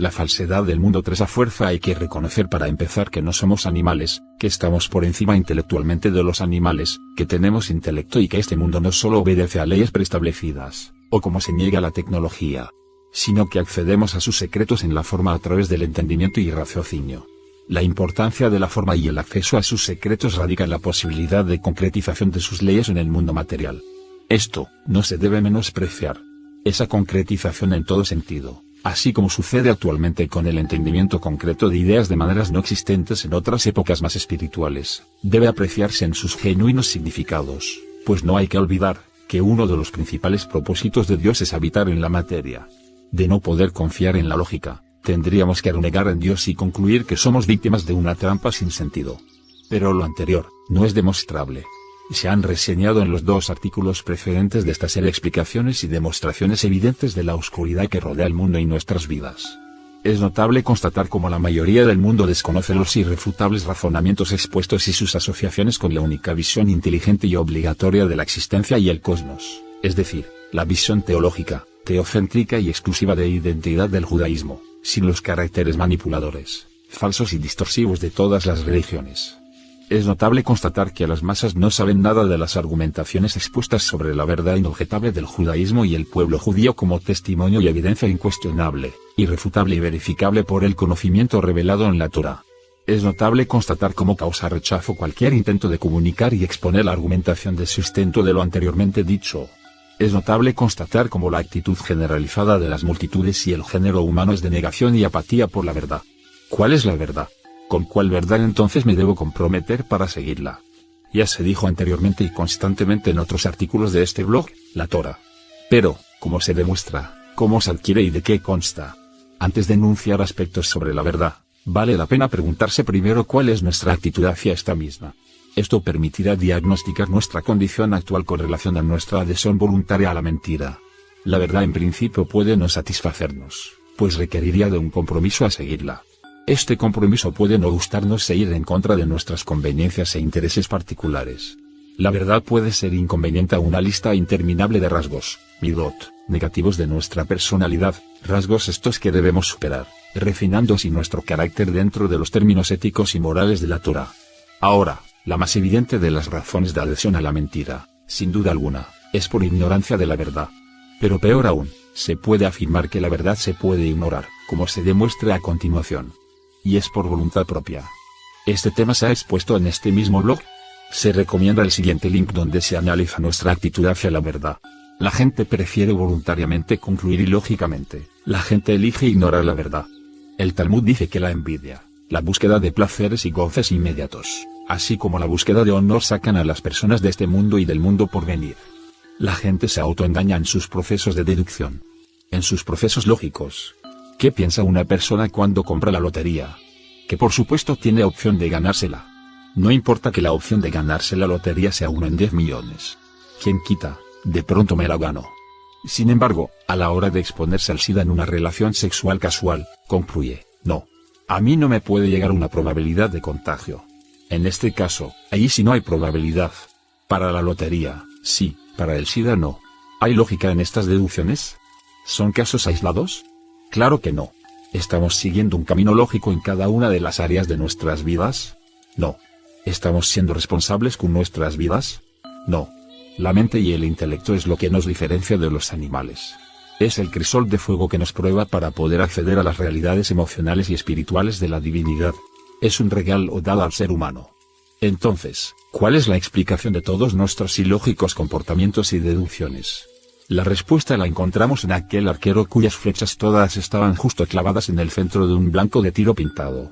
La falsedad del mundo. 3. A fuerza hay que reconocer para empezar que no somos animales, que estamos por encima intelectualmente de los animales, que tenemos intelecto y que este mundo no solo obedece a leyes preestablecidas, o como se niega la tecnología, sino que accedemos a sus secretos en la forma a través del entendimiento y raciocinio. La importancia de la forma y el acceso a sus secretos radica en la posibilidad de concretización de sus leyes en el mundo material. Esto no se debe menospreciar. Esa concretización en todo sentido, así como sucede actualmente con el entendimiento concreto de ideas de maneras no existentes en otras épocas más espirituales, debe apreciarse en sus genuinos significados, pues no hay que olvidar que uno de los principales propósitos de Dios es habitar en la materia. De no poder confiar en la lógica, tendríamos que renegar en Dios y concluir que somos víctimas de una trampa sin sentido. Pero lo anterior no es demostrable. Se han reseñado en los 2 artículos precedentes de esta serie explicaciones y demostraciones evidentes de la oscuridad que rodea el mundo y nuestras vidas. Es notable constatar cómo la mayoría del mundo desconoce los irrefutables razonamientos expuestos y sus asociaciones con la única visión inteligente y obligatoria de la existencia y el cosmos, es decir, la visión teológica, teocéntrica y exclusiva de identidad del judaísmo, sin los caracteres manipuladores, falsos y distorsivos de todas las religiones. Es notable constatar que las masas no saben nada de las argumentaciones expuestas sobre la verdad inobjetable del judaísmo y el pueblo judío como testimonio y evidencia incuestionable, irrefutable y verificable por el conocimiento revelado en la Torá. Es notable constatar cómo causa rechazo cualquier intento de comunicar y exponer la argumentación de sustento de lo anteriormente dicho. Es notable constatar cómo la actitud generalizada de las multitudes y el género humano es de negación y apatía por la verdad. ¿Cuál es la verdad? ¿Con cuál verdad entonces me debo comprometer para seguirla? Ya se dijo anteriormente y constantemente en otros artículos de este blog, la Torá. Pero, ¿cómo se demuestra? ¿Cómo se adquiere y de qué consta? Antes de enunciar aspectos sobre la verdad, vale la pena preguntarse primero cuál es nuestra actitud hacia esta misma. Esto permitirá diagnosticar nuestra condición actual con relación a nuestra adhesión voluntaria a la mentira. La verdad en principio puede no satisfacernos, pues requeriría de un compromiso a seguirla. Este compromiso puede no gustarnos e ir en contra de nuestras conveniencias e intereses particulares. La verdad puede ser inconveniente a una lista interminable de rasgos, midot, negativos de nuestra personalidad, rasgos estos que debemos superar, refinando así nuestro carácter dentro de los términos éticos y morales de la Torá. Ahora, la más evidente de las razones de adhesión a la mentira, sin duda alguna, es por ignorancia de la verdad. Pero peor aún, se puede afirmar que la verdad se puede ignorar, como se demuestra a continuación. Y es por voluntad propia. Este tema se ha expuesto en este mismo blog. Se recomienda el siguiente link donde se analiza nuestra actitud hacia la verdad. La gente prefiere voluntariamente concluir ilógicamente. La gente elige ignorar la verdad. El Talmud dice que la envidia, la búsqueda de placeres y goces inmediatos, así como la búsqueda de honor sacan a las personas de este mundo y del mundo por venir. La gente se autoengaña en sus procesos de deducción, en sus procesos lógicos. ¿Qué piensa una persona cuando compra la lotería? Que por supuesto tiene opción de ganársela. No importa que la opción de ganarse la lotería sea 1 en 10 millones. ¿Quién quita? De pronto me la gano. Sin embargo, a la hora de exponerse al SIDA en una relación sexual casual, concluye, no. A mí no me puede llegar una probabilidad de contagio. En este caso, ahí sí no hay probabilidad. Para la lotería, sí, para el SIDA no. ¿Hay lógica en estas deducciones? ¿Son casos aislados? Claro que no. ¿Estamos siguiendo un camino lógico en cada una de las áreas de nuestras vidas? No. ¿Estamos siendo responsables con nuestras vidas? No. La mente y el intelecto es lo que nos diferencia de los animales. Es el crisol de fuego que nos prueba para poder acceder a las realidades emocionales y espirituales de la divinidad. Es un regalo dado al ser humano. Entonces, ¿cuál es la explicación de todos nuestros ilógicos comportamientos y deducciones? La respuesta la encontramos en aquel arquero cuyas flechas todas estaban justo clavadas en el centro de un blanco de tiro pintado.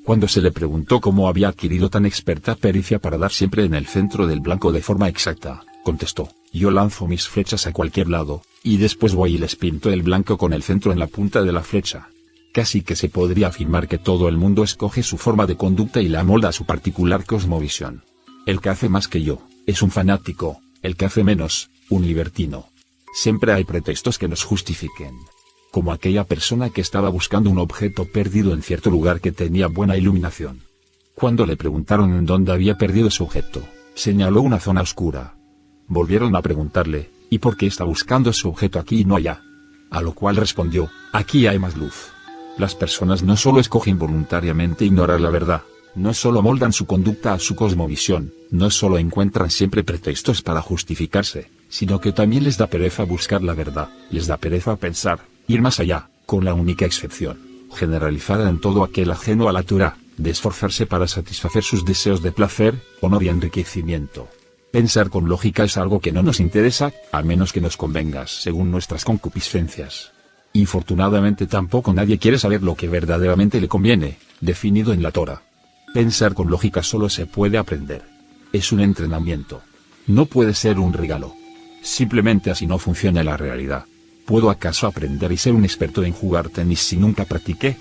Cuando se le preguntó cómo había adquirido tan experta pericia para dar siempre en el centro del blanco de forma exacta, contestó, yo lanzo mis flechas a cualquier lado, y después voy y les pinto el blanco con el centro en la punta de la flecha. Casi que se podría afirmar que todo el mundo escoge su forma de conducta y la amolda a su particular cosmovisión. El que hace más que yo, es un fanático, el que hace menos, un libertino. Siempre hay pretextos que nos justifiquen. Como aquella persona que estaba buscando un objeto perdido en cierto lugar que tenía buena iluminación. Cuando le preguntaron en dónde había perdido ese objeto, señaló una zona oscura. Volvieron a preguntarle, ¿y por qué está buscando ese objeto aquí y no allá? A lo cual respondió, aquí hay más luz. Las personas no solo escogen voluntariamente ignorar la verdad, no solo moldan su conducta a su cosmovisión, no solo encuentran siempre pretextos para justificarse, sino que también les da pereza buscar la verdad, les da pereza pensar, ir más allá, con la única excepción, generalizada en todo aquel ajeno a la Torá, de esforzarse para satisfacer sus deseos de placer, honor y enriquecimiento. Pensar con lógica es algo que no nos interesa, a menos que nos convenga según nuestras concupiscencias. Infortunadamente tampoco nadie quiere saber lo que verdaderamente le conviene, definido en la Torá. Pensar con lógica solo se puede aprender. Es un entrenamiento. No puede ser un regalo. Simplemente así no funciona la realidad. ¿Puedo acaso aprender y ser un experto en jugar tenis si nunca practiqué?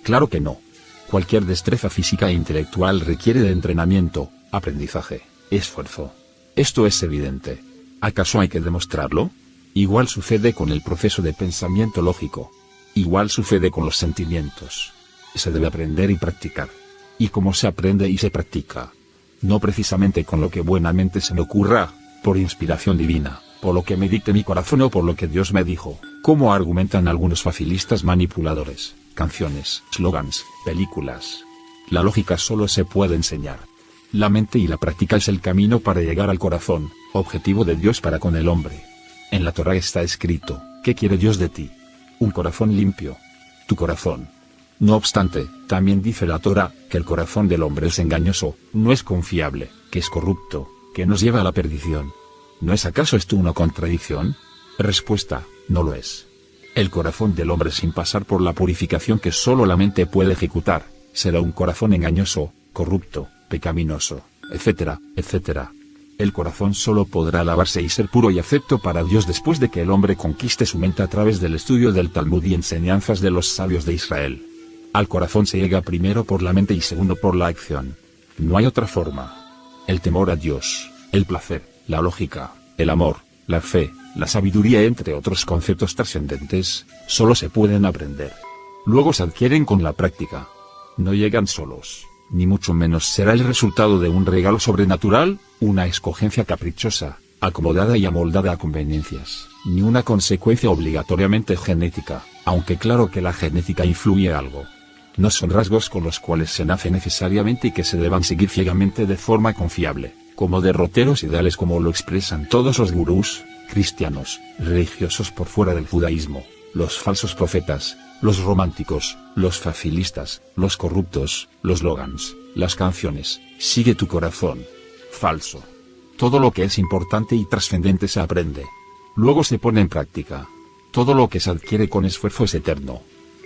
Claro que no. Cualquier destreza física e intelectual requiere de entrenamiento, aprendizaje, esfuerzo. Esto es evidente. ¿Acaso hay que demostrarlo? Igual sucede con el proceso de pensamiento lógico. Igual sucede con los sentimientos. Se debe aprender y practicar. ¿Y cómo se aprende y se practica? No precisamente con lo que buenamente se me ocurra, por inspiración divina, por lo que me dicte mi corazón o por lo que Dios me dijo, como argumentan algunos facilistas manipuladores, canciones, slogans, películas. La lógica solo se puede enseñar. La mente y la práctica es el camino para llegar al corazón, objetivo de Dios para con el hombre. En la Torá está escrito, ¿qué quiere Dios de ti? Un corazón limpio. Tu corazón. No obstante, también dice la Torá, que el corazón del hombre es engañoso, no es confiable, que es corrupto, que nos lleva a la perdición. ¿No es acaso esto una contradicción? Respuesta, no lo es. El corazón del hombre sin pasar por la purificación que solo la mente puede ejecutar, será un corazón engañoso, corrupto, pecaminoso, etcétera, etcétera. El corazón solo podrá lavarse y ser puro y acepto para Dios después de que el hombre conquiste su mente a través del estudio del Talmud y enseñanzas de los sabios de Israel. Al corazón se llega primero por la mente y segundo por la acción. No hay otra forma. El temor a Dios, el placer, la lógica, el amor, la fe, la sabiduría entre otros conceptos trascendentes, solo se pueden aprender. Luego se adquieren con la práctica. No llegan solos. Ni mucho menos será el resultado de un regalo sobrenatural, una escogencia caprichosa, acomodada y amoldada a conveniencias, ni una consecuencia obligatoriamente genética, aunque claro que la genética influye algo. No son rasgos con los cuales se nace necesariamente y que se deban seguir ciegamente de forma confiable, como derroteros ideales como lo expresan todos los gurús, cristianos, religiosos por fuera del judaísmo, los falsos profetas, los románticos, los facilistas, los corruptos, los slogans, las canciones. Sigue tu corazón. Falso. Todo lo que es importante y trascendente se aprende. Luego se pone en práctica. Todo lo que se adquiere con esfuerzo es eterno.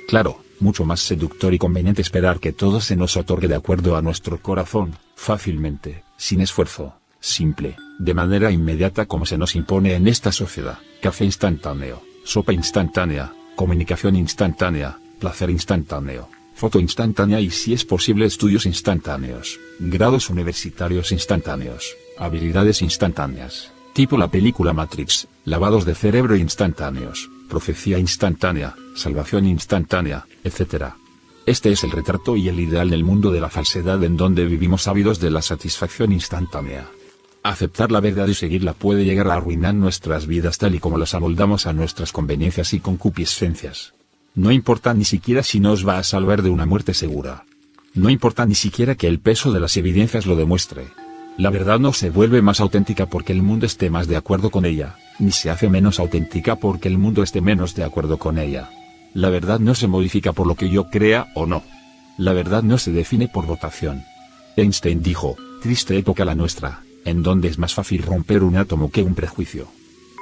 Claro, mucho más seductor y conveniente esperar que todo se nos otorgue de acuerdo a nuestro corazón, fácilmente, sin esfuerzo, simple, de manera inmediata como se nos impone en esta sociedad. Café instantáneo, sopa instantánea, comunicación instantánea, placer instantáneo, foto instantánea y si es posible estudios instantáneos, grados universitarios instantáneos, habilidades instantáneas, tipo la película Matrix, lavados de cerebro instantáneos, profecía instantánea, salvación instantánea, etc. Este es el retrato y el ideal del mundo de la falsedad en donde vivimos ávidos de la satisfacción instantánea. Aceptar la verdad y seguirla puede llegar a arruinar nuestras vidas tal y como las amoldamos a nuestras conveniencias y concupiscencias. No importa ni siquiera si nos va a salvar de una muerte segura. No importa ni siquiera que el peso de las evidencias lo demuestre. La verdad no se vuelve más auténtica porque el mundo esté más de acuerdo con ella, ni se hace menos auténtica porque el mundo esté menos de acuerdo con ella. La verdad no se modifica por lo que yo crea o no. La verdad no se define por votación. Einstein dijo, triste época la nuestra, en donde es más fácil romper un átomo que un prejuicio.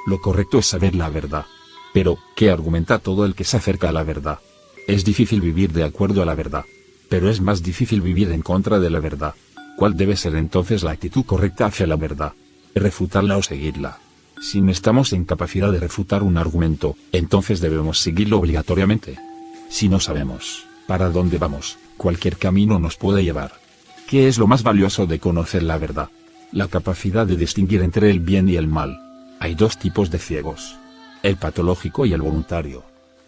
Lo correcto es saber la verdad. Pero, ¿qué argumenta todo el que se acerca a la verdad? Es difícil vivir de acuerdo a la verdad. Pero es más difícil vivir en contra de la verdad. ¿Cuál debe ser entonces la actitud correcta hacia la verdad? ¿Refutarla o seguirla? Si no estamos en capacidad de refutar un argumento, entonces debemos seguirlo obligatoriamente. Si no sabemos para dónde vamos, cualquier camino nos puede llevar. ¿Qué es lo más valioso de conocer la verdad? La capacidad de distinguir entre el bien y el mal. Hay dos tipos de ciegos: el patológico y el voluntario.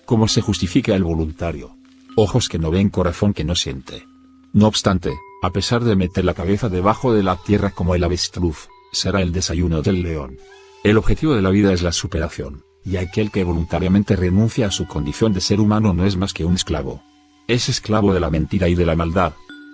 ¿Cómo se justifica el voluntario? Ojos que no ven, corazón que no siente. No obstante, a pesar de meter la cabeza debajo de la tierra como el avestruz, será el desayuno del león. El objetivo de la vida es la superación, y aquel que voluntariamente renuncia a su condición de ser humano no es más que un esclavo. Es esclavo de la mentira y de la maldad.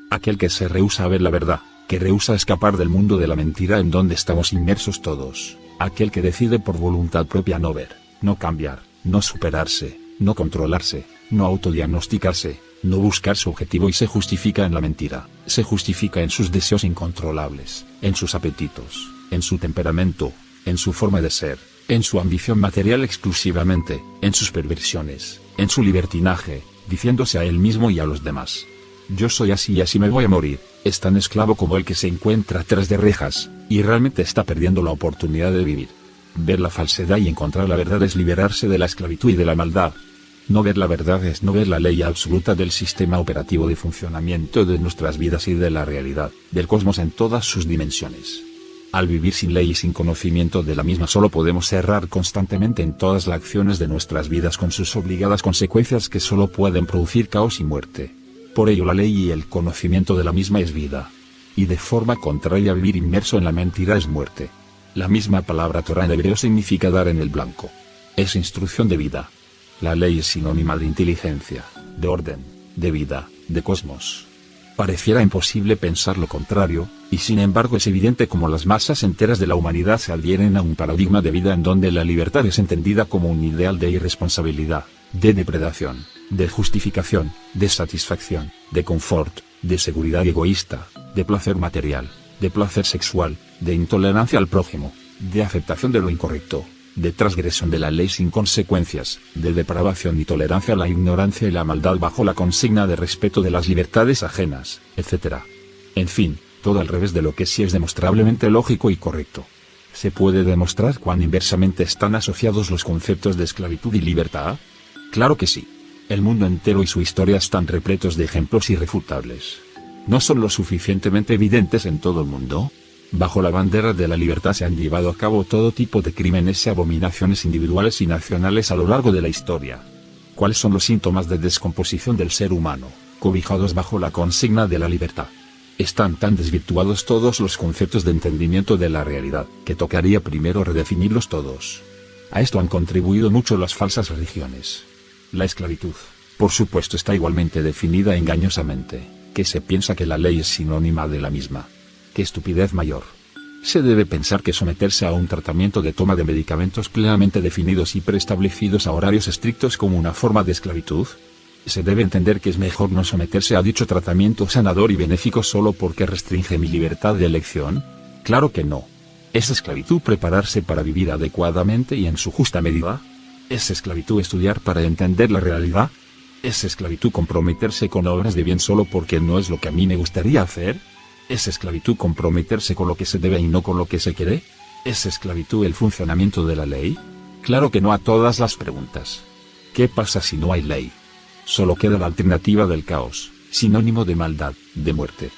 Aquel que se rehúsa a ver la verdad, que rehúsa escapar del mundo de la mentira en donde estamos inmersos todos. Aquel que decide por voluntad propia no ver, no cambiar, no superarse, no controlarse, no autodiagnosticarse, no buscar su objetivo y se justifica en la mentira, se justifica en sus deseos incontrolables, en sus apetitos, en su temperamento, en su forma de ser, en su ambición material exclusivamente, en sus perversiones, en su libertinaje, diciéndose a él mismo y a los demás: yo soy así y así me voy a morir. Es tan esclavo como el que se encuentra tras de rejas, y realmente está perdiendo la oportunidad de vivir. Ver la falsedad y encontrar la verdad es liberarse de la esclavitud y de la maldad. No ver la verdad es no ver la ley absoluta del sistema operativo de funcionamiento de nuestras vidas y de la realidad, del cosmos en todas sus dimensiones. Al vivir sin ley y sin conocimiento de la misma solo podemos errar constantemente en todas las acciones de nuestras vidas con sus obligadas consecuencias que solo pueden producir caos y muerte. Por ello la ley y el conocimiento de la misma es vida. Y de forma contraria vivir inmerso en la mentira es muerte. La misma palabra Torah en hebreo significa dar en el blanco. Es instrucción de vida. La ley es sinónima de inteligencia, de orden, de vida, de cosmos. Pareciera imposible pensar lo contrario, y sin embargo es evidente como las masas enteras de la humanidad se adhieren a un paradigma de vida en donde la libertad es entendida como un ideal de irresponsabilidad, de depredación, de justificación, de satisfacción, de confort, de seguridad egoísta, de placer material, de placer sexual, de intolerancia al prójimo, de aceptación de lo incorrecto, de transgresión de la ley sin consecuencias, de depravación y tolerancia a la ignorancia y la maldad bajo la consigna de respeto de las libertades ajenas, etc. En fin, todo al revés de lo que sí es demostrablemente lógico y correcto. ¿Se puede demostrar cuán inversamente están asociados los conceptos de esclavitud y libertad? Claro que sí. El mundo entero y su historia están repletos de ejemplos irrefutables. ¿No son lo suficientemente evidentes en todo el mundo? Bajo la bandera de la libertad se han llevado a cabo todo tipo de crímenes y abominaciones individuales y nacionales a lo largo de la historia. ¿Cuáles son los síntomas de descomposición del ser humano, cobijados bajo la consigna de la libertad? Están tan desvirtuados todos los conceptos de entendimiento de la realidad, que tocaría primero redefinirlos todos. A esto han contribuido mucho las falsas religiones. La esclavitud, por supuesto, está igualmente definida engañosamente, que se piensa que la ley es sinónima de la misma. ¡Qué estupidez mayor! ¿Se debe pensar que someterse a un tratamiento de toma de medicamentos plenamente definidos y preestablecidos a horarios estrictos como una forma de esclavitud? ¿Se debe entender que es mejor no someterse a dicho tratamiento sanador y benéfico solo porque restringe mi libertad de elección? Claro que no. ¿Es esclavitud prepararse para vivir adecuadamente y en su justa medida? ¿Es esclavitud estudiar para entender la realidad? ¿Es esclavitud comprometerse con obras de bien solo porque no es lo que a mí me gustaría hacer? ¿Es esclavitud comprometerse con lo que se debe y no con lo que se quiere? ¿Es esclavitud el funcionamiento de la ley? Claro que no a todas las preguntas. ¿Qué pasa si no hay ley? Solo queda la alternativa del caos, sinónimo de maldad, de muerte.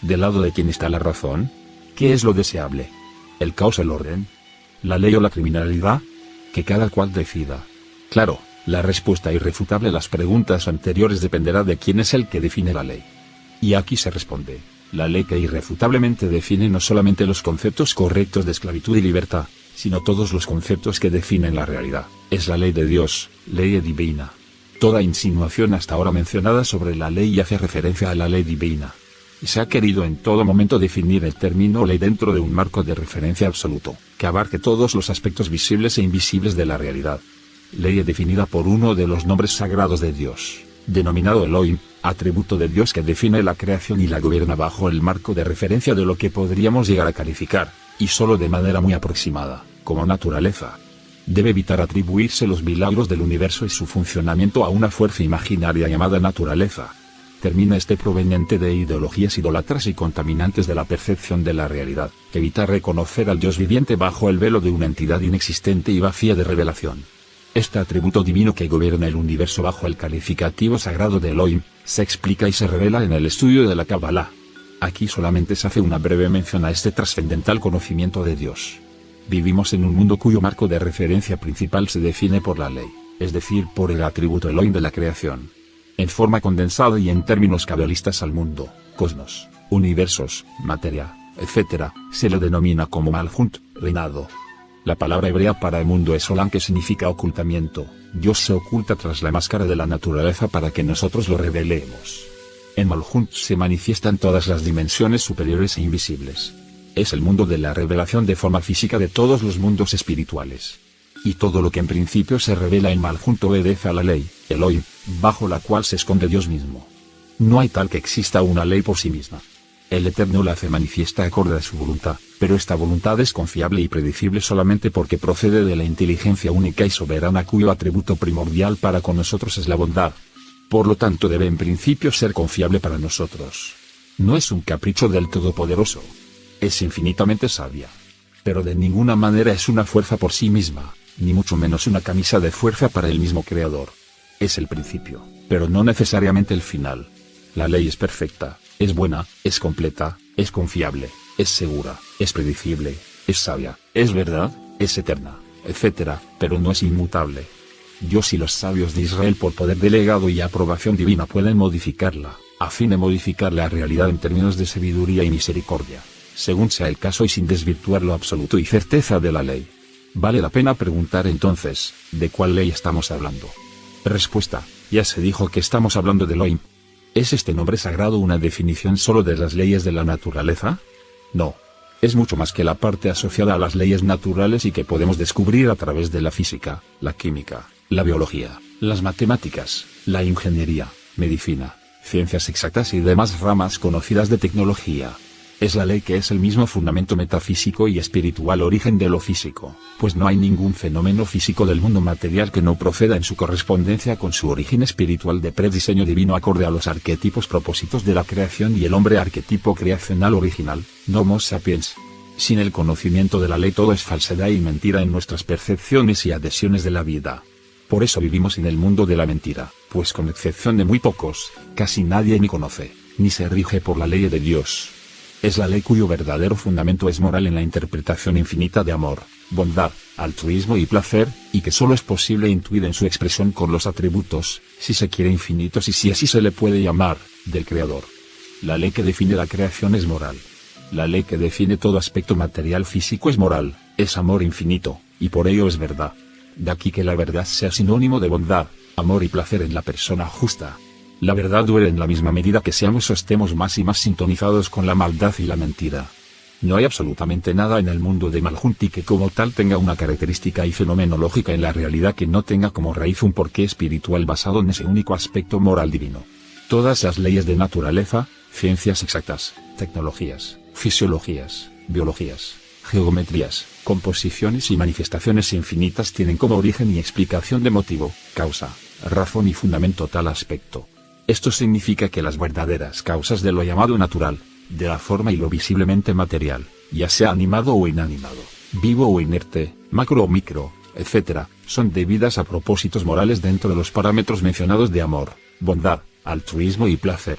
¿Del lado de quién está la razón? ¿Qué es lo deseable? ¿El caos o el orden? ¿La ley o la criminalidad? Que cada cual decida. Claro, la respuesta irrefutable a las preguntas anteriores dependerá de quién es el que define la ley. Y aquí se responde. La ley que irrefutablemente define no solamente los conceptos correctos de esclavitud y libertad, sino todos los conceptos que definen la realidad, es la ley de Dios, ley divina. Toda insinuación hasta ahora mencionada sobre la ley hace referencia a la ley divina. Y se ha querido en todo momento definir el término ley dentro de un marco de referencia absoluto, que abarque todos los aspectos visibles e invisibles de la realidad. Ley definida por uno de los nombres sagrados de Dios, denominado Elohim, atributo de Dios que define la creación y la gobierna bajo el marco de referencia de lo que podríamos llegar a calificar, y solo de manera muy aproximada, como naturaleza. Debe evitar atribuirse los milagros del universo y su funcionamiento a una fuerza imaginaria llamada naturaleza. Termina este proveniente de ideologías idólatras y contaminantes de la percepción de la realidad, que evita reconocer al Dios viviente bajo el velo de una entidad inexistente y vacía de revelación. Este atributo divino que gobierna el universo bajo el calificativo sagrado de Elohim, se explica y se revela en el estudio de la Kabbalah. Aquí solamente se hace una breve mención a este trascendental conocimiento de Dios. Vivimos en un mundo cuyo marco de referencia principal se define por la ley, es decir, por el atributo Elohim de la creación. En forma condensada y en términos cabalistas al mundo, cosmos, universos, materia, etc., se le denomina como Malhut, reinado. La palabra hebrea para el mundo es olam, que significa ocultamiento. Dios se oculta tras la máscara de la naturaleza para que nosotros lo revelemos. En Malhut se manifiestan todas las dimensiones superiores e invisibles. Es el mundo de la revelación de forma física de todos los mundos espirituales. Y todo lo que en principio se revela en Malhut obedece a la ley, Elohim, bajo la cual se esconde Dios mismo. No hay tal que exista una ley por sí misma. El Eterno la hace manifiesta acorde a su voluntad, pero esta voluntad es confiable y predecible solamente porque procede de la inteligencia única y soberana, cuyo atributo primordial para con nosotros es la bondad. Por lo tanto debe en principio ser confiable para nosotros. No es un capricho del Todopoderoso. Es infinitamente sabia. Pero de ninguna manera es una fuerza por sí misma, ni mucho menos una camisa de fuerza para el mismo Creador. Es el principio, pero no necesariamente el final. La ley es perfecta, es buena, es completa, es confiable, es segura, es predecible, es sabia, es verdad, es eterna, etc., pero no es inmutable. Dios y los sabios de Israel, por poder delegado y aprobación divina, pueden modificarla, a fin de modificar la realidad en términos de sabiduría y misericordia, según sea el caso y sin desvirtuar lo absoluto y certeza de la ley. Vale la pena preguntar entonces, ¿de cuál ley estamos hablando? Respuesta: ya se dijo que estamos hablando de Elohim. ¿Es este nombre sagrado una definición solo de las leyes de la naturaleza? No. Es mucho más que la parte asociada a las leyes naturales y que podemos descubrir a través de la física, la química, la biología, las matemáticas, la ingeniería, medicina, ciencias exactas y demás ramas conocidas de tecnología. Es la ley que es el mismo fundamento metafísico y espiritual origen de lo físico, pues no hay ningún fenómeno físico del mundo material que no proceda en su correspondencia con su origen espiritual de prediseño divino acorde a los arquetipos propósitos de la creación y el hombre arquetipo creacional original, Homo sapiens. Sin el conocimiento de la ley todo es falsedad y mentira en nuestras percepciones y adhesiones de la vida. Por eso vivimos en el mundo de la mentira, pues con excepción de muy pocos, casi nadie ni conoce, ni se rige por la ley de Dios. Es la ley cuyo verdadero fundamento es moral en la interpretación infinita de amor, bondad, altruismo y placer, y que solo es posible intuir en su expresión con los atributos, si se quiere infinitos y si así se le puede llamar, del Creador. La ley que define la creación es moral. La ley que define todo aspecto material físico es moral, es amor infinito, y por ello es verdad. De aquí que la verdad sea sinónimo de bondad, amor y placer en la persona justa. La verdad duele en la misma medida que seamos o estemos más y más sintonizados con la maldad y la mentira. No hay absolutamente nada en el mundo de Malhut que como tal tenga una característica y fenomenológica en la realidad que no tenga como raíz un porqué espiritual basado en ese único aspecto moral divino. Todas las leyes de naturaleza, ciencias exactas, tecnologías, fisiologías, biologías, geometrías, composiciones y manifestaciones infinitas tienen como origen y explicación de motivo, causa, razón y fundamento tal aspecto. Esto significa que las verdaderas causas de lo llamado natural, de la forma y lo visiblemente material, ya sea animado o inanimado, vivo o inerte, macro o micro, etc., son debidas a propósitos morales dentro de los parámetros mencionados de amor, bondad, altruismo y placer.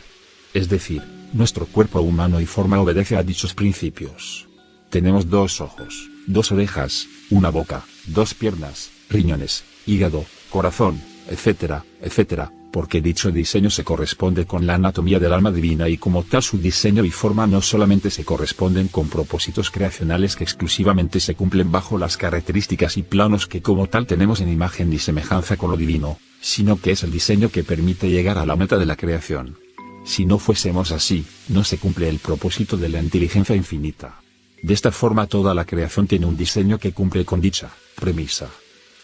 Es decir, nuestro cuerpo humano y forma obedece a dichos principios. Tenemos 2 ojos, 2 orejas, una boca, 2 piernas, riñones, hígado, corazón, etcétera, etcétera, porque dicho diseño se corresponde con la anatomía del alma divina y como tal su diseño y forma no solamente se corresponden con propósitos creacionales que exclusivamente se cumplen bajo las características y planos que como tal tenemos en imagen y semejanza con lo divino, sino que es el diseño que permite llegar a la meta de la creación. Si no fuésemos así, no se cumple el propósito de la inteligencia infinita. De esta forma toda la creación tiene un diseño que cumple con dicha premisa.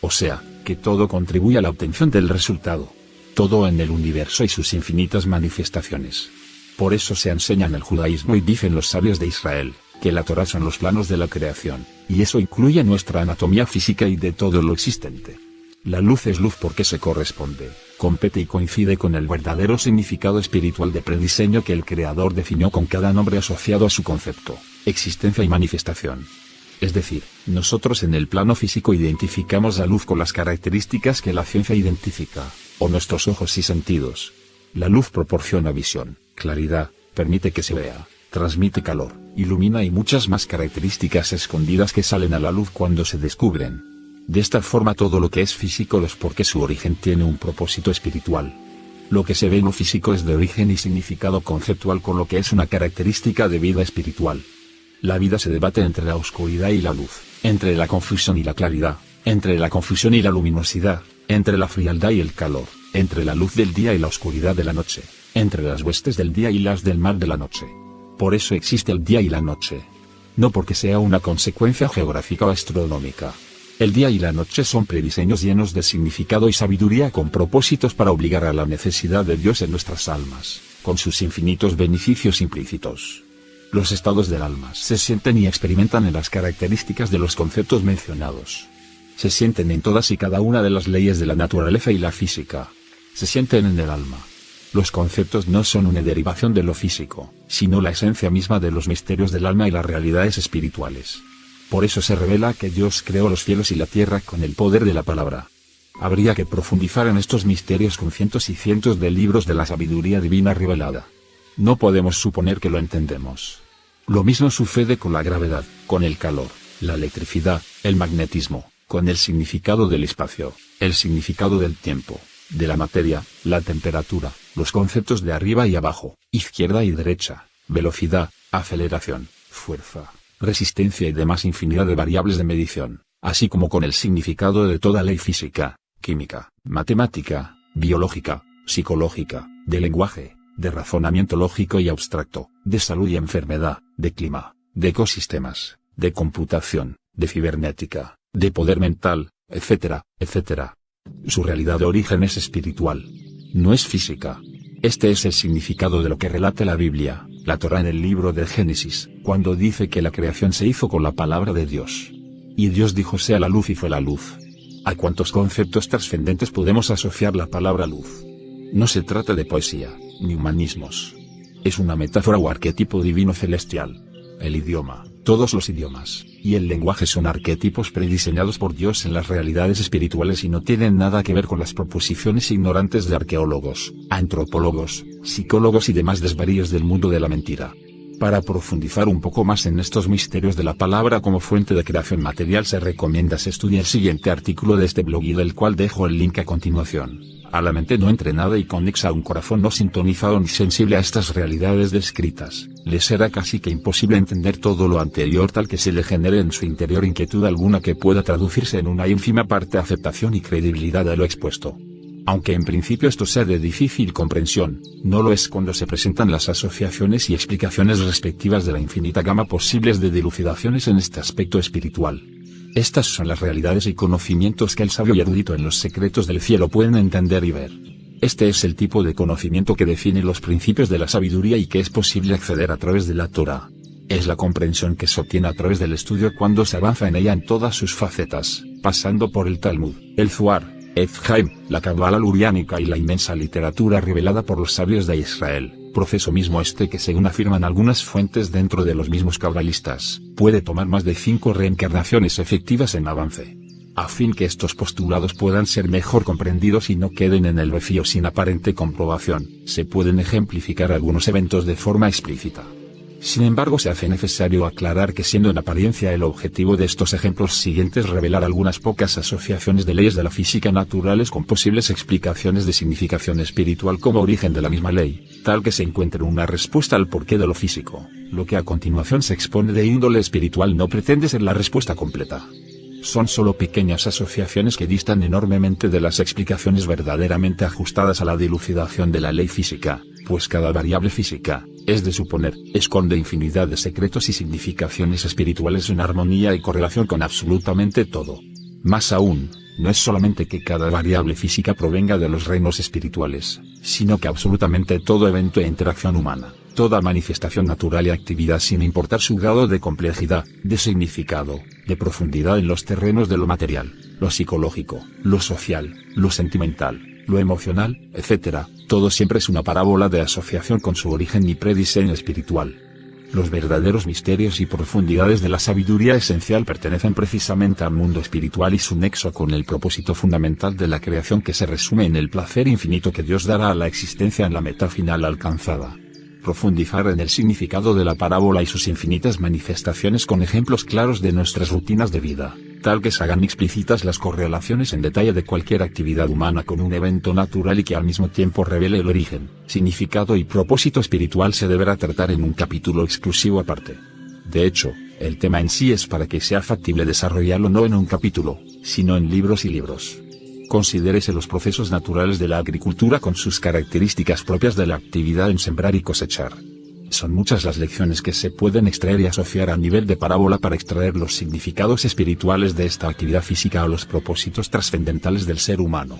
O sea, que todo contribuye a la obtención del resultado. Todo en el universo y sus infinitas manifestaciones. Por eso se enseña en el judaísmo y dicen los sabios de Israel, que la Torá son los planos de la creación, y eso incluye nuestra anatomía física y de todo lo existente. La luz es luz porque se corresponde, compete y coincide con el verdadero significado espiritual de prediseño que el Creador definió con cada nombre asociado a su concepto, existencia y manifestación. Es decir, nosotros en el plano físico identificamos la luz con las características que la ciencia identifica, o nuestros ojos y sentidos. La luz proporciona visión, claridad, permite que se vea, transmite calor, ilumina y muchas más características escondidas que salen a la luz cuando se descubren. De esta forma todo lo que es físico lo es porque su origen tiene un propósito espiritual. Lo que se ve en lo físico es de origen y significado conceptual con lo que es una característica de vida espiritual. La vida se debate entre la oscuridad y la luz, entre la confusión y la claridad, entre la confusión y la luminosidad, entre la frialdad y el calor, entre la luz del día y la oscuridad de la noche, entre las huestes del día y las del mar de la noche. Por eso existe el día y la noche. No porque sea una consecuencia geográfica o astronómica. El día y la noche son prediseños llenos de significado y sabiduría con propósitos para obligar a la necesidad de Dios en nuestras almas, con sus infinitos beneficios implícitos. Los estados del alma se sienten y experimentan en las características de los conceptos mencionados. Se sienten en todas y cada una de las leyes de la naturaleza y la física. Se sienten en el alma. Los conceptos no son una derivación de lo físico, sino la esencia misma de los misterios del alma y las realidades espirituales. Por eso se revela que Dios creó los cielos y la tierra con el poder de la palabra. Habría que profundizar en estos misterios con cientos y cientos de libros de la sabiduría divina revelada. No podemos suponer que lo entendemos. Lo mismo sucede con la gravedad, con el calor, la electricidad, el magnetismo, con el significado del espacio, el significado del tiempo, de la materia, la temperatura, los conceptos de arriba y abajo, izquierda y derecha, velocidad, aceleración, fuerza, resistencia y demás infinidad de variables de medición, así como con el significado de toda ley física, química, matemática, biológica, psicológica, de lenguaje, de razonamiento lógico y abstracto, de salud y enfermedad, de clima, de ecosistemas, de computación, de cibernética, de poder mental, etcétera, etcétera. Su realidad de origen es espiritual. No es física. Este es el significado de lo que relata la Biblia, la Torá en el libro del Génesis, cuando dice que la creación se hizo con la palabra de Dios. Y Dios dijo sea la luz y fue la luz. ¿A cuántos conceptos trascendentes podemos asociar la palabra luz? No se trata de poesía, ni humanismos. Es una metáfora o arquetipo divino celestial. El idioma, todos los idiomas, y el lenguaje son arquetipos prediseñados por Dios en las realidades espirituales y no tienen nada que ver con las proposiciones ignorantes de arqueólogos, antropólogos, psicólogos y demás desvaríos del mundo de la mentira. Para profundizar un poco más en estos misterios de la palabra como fuente de creación material se recomienda se estudie el siguiente artículo de este blog y del cual dejo el link a continuación. A la mente no entrenada y conexa a un corazón no sintonizado ni sensible a estas realidades descritas, le será casi que imposible entender todo lo anterior tal que se le genere en su interior inquietud alguna que pueda traducirse en una ínfima parte aceptación y credibilidad de lo expuesto. Aunque en principio esto sea de difícil comprensión, no lo es cuando se presentan las asociaciones y explicaciones respectivas de la infinita gama posibles de dilucidaciones en este aspecto espiritual. Estas son las realidades y conocimientos que el sabio y erudito en los secretos del cielo pueden entender y ver. Este es el tipo de conocimiento que define los principios de la sabiduría y que es posible acceder a través de la Torá. Es la comprensión que se obtiene a través del estudio cuando se avanza en ella en todas sus facetas, pasando por el Talmud, el Zohar, Etz Haim, la Cábala luriánica y la inmensa literatura revelada por los sabios de Israel, proceso mismo este que según afirman algunas fuentes dentro de los mismos cabalistas, puede tomar más de 5 reencarnaciones efectivas en avance. A fin que estos postulados puedan ser mejor comprendidos y no queden en el vacío sin aparente comprobación, se pueden ejemplificar algunos eventos de forma explícita. Sin embargo, se hace necesario aclarar que siendo en apariencia el objetivo de estos ejemplos siguientes revelar algunas pocas asociaciones de leyes de la física naturales con posibles explicaciones de significación espiritual como origen de la misma ley, tal que se encuentre una respuesta al porqué de lo físico, lo que a continuación se expone de índole espiritual no pretende ser la respuesta completa. Son solo pequeñas asociaciones que distan enormemente de las explicaciones verdaderamente ajustadas a la dilucidación de la ley física, pues cada variable física, es de suponer, esconde infinidad de secretos y significaciones espirituales en armonía y correlación con absolutamente todo. Más aún, no es solamente que cada variable física provenga de los reinos espirituales, sino que absolutamente todo evento e interacción humana, toda manifestación natural y actividad sin importar su grado de complejidad, de significado, de profundidad en los terrenos de lo material, lo psicológico, lo social, lo sentimental, lo emocional, etc., todo siempre es una parábola de asociación con su origen y prediseño espiritual. Los verdaderos misterios y profundidades de la sabiduría esencial pertenecen precisamente al mundo espiritual y su nexo con el propósito fundamental de la creación que se resume en el placer infinito que Dios dará a la existencia en la meta final alcanzada. Profundizar en el significado de la parábola y sus infinitas manifestaciones con ejemplos claros de nuestras rutinas de vida, tal que se hagan explícitas las correlaciones en detalle de cualquier actividad humana con un evento natural y que al mismo tiempo revele el origen, significado y propósito espiritual se deberá tratar en un capítulo exclusivo aparte. De hecho, el tema en sí es para que sea factible desarrollarlo no en un capítulo, sino en libros y libros. Considérese los procesos naturales de la agricultura con sus características propias de la actividad en sembrar y cosechar. Son muchas las lecciones que se pueden extraer y asociar a nivel de parábola para extraer los significados espirituales de esta actividad física a los propósitos trascendentales del ser humano.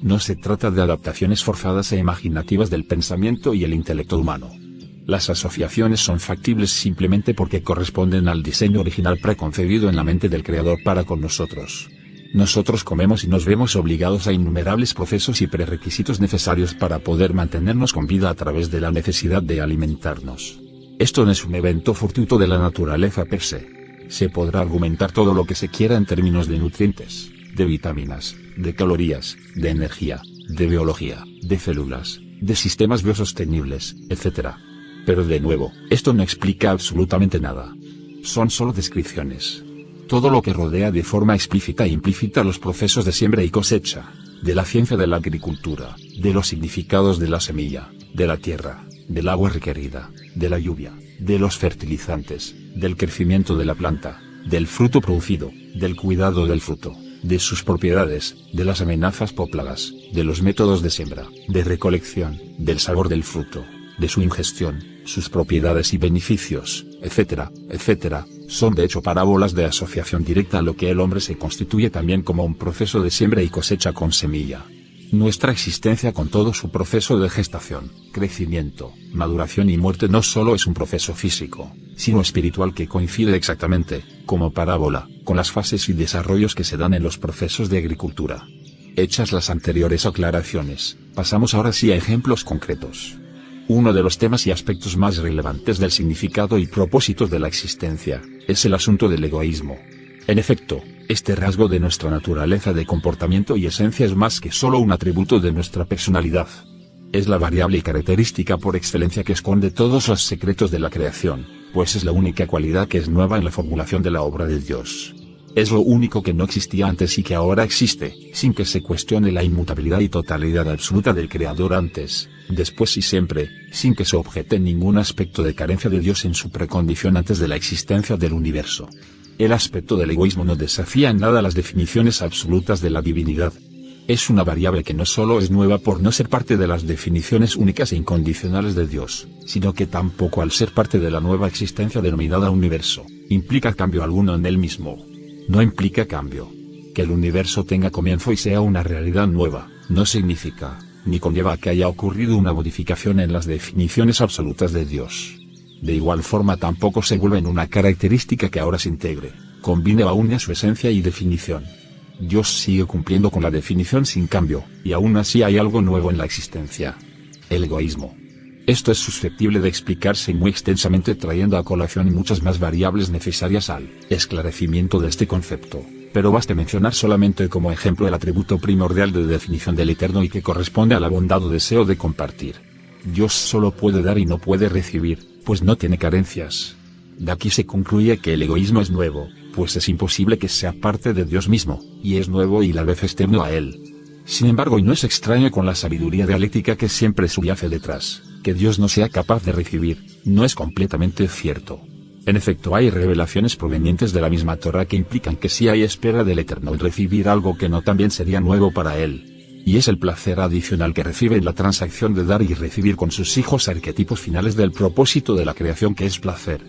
No se trata de adaptaciones forzadas e imaginativas del pensamiento y el intelecto humano. Las asociaciones son factibles simplemente porque corresponden al diseño original preconcebido en la mente del Creador para con nosotros. Nosotros comemos y nos vemos obligados a innumerables procesos y prerequisitos necesarios para poder mantenernos con vida a través de la necesidad de alimentarnos. Esto no es un evento fortuito de la naturaleza per se. Se podrá argumentar todo lo que se quiera en términos de nutrientes, de vitaminas, de calorías, de energía, de biología, de células, de sistemas biosostenibles, etc. Pero de nuevo, esto no explica absolutamente nada. Son solo descripciones. Todo lo que rodea de forma explícita e implícita los procesos de siembra y cosecha, de la ciencia de la agricultura, de los significados de la semilla, de la tierra, del agua requerida, de la lluvia, de los fertilizantes, del crecimiento de la planta, del fruto producido, del cuidado del fruto, de sus propiedades, de las amenazas por plagas, de los métodos de siembra, de recolección, del sabor del fruto, de su ingestión, sus propiedades y beneficios, etcétera, etcétera, son de hecho parábolas de asociación directa a lo que el hombre se constituye también como un proceso de siembra y cosecha con semilla. Nuestra existencia con todo su proceso de gestación, crecimiento, maduración y muerte no solo es un proceso físico, sino espiritual que coincide exactamente, como parábola, con las fases y desarrollos que se dan en los procesos de agricultura. Hechas las anteriores aclaraciones, pasamos ahora sí a ejemplos concretos. Uno de los temas y aspectos más relevantes del significado y propósitos de la existencia, es el asunto del egoísmo. En efecto, este rasgo de nuestra naturaleza de comportamiento y esencia es más que solo un atributo de nuestra personalidad. Es la variable y característica por excelencia que esconde todos los secretos de la creación, pues es la única cualidad que es nueva en la formulación de la obra de Dios. Es lo único que no existía antes y que ahora existe, sin que se cuestione la inmutabilidad y totalidad absoluta del Creador antes, después y siempre, sin que se objete ningún aspecto de carencia de Dios en su precondición antes de la existencia del universo. El aspecto del egoísmo no desafía en nada las definiciones absolutas de la divinidad. Es una variable que no solo es nueva por no ser parte de las definiciones únicas e incondicionales de Dios, sino que tampoco al ser parte de la nueva existencia denominada universo, implica cambio alguno en él mismo. No implica cambio. Que el universo tenga comienzo y sea una realidad nueva, no significa, ni conlleva que haya ocurrido una modificación en las definiciones absolutas de Dios. De igual forma tampoco se vuelve en una característica que ahora se integre, combine o une a su esencia y definición. Dios sigue cumpliendo con la definición sin cambio, y aún así hay algo nuevo en la existencia. El egoísmo. Esto es susceptible de explicarse muy extensamente trayendo a colación muchas más variables necesarias al esclarecimiento de este concepto, pero baste mencionar solamente como ejemplo el atributo primordial de definición del Eterno y que corresponde a la bondad o deseo de compartir. Dios solo puede dar y no puede recibir, pues no tiene carencias. De aquí se concluye que el egoísmo es nuevo, pues es imposible que sea parte de Dios mismo, y es nuevo y a la vez externo a Él. Sin embargo, y no es extraño con la sabiduría dialéctica que siempre subyace detrás, que Dios no sea capaz de recibir, no es completamente cierto. En efecto, hay revelaciones provenientes de la misma Torá que implican que sí hay espera del Eterno en recibir algo que no también sería nuevo para Él. Y es el placer adicional que recibe en la transacción de dar y recibir con sus hijos arquetipos finales del propósito de la creación que es placer.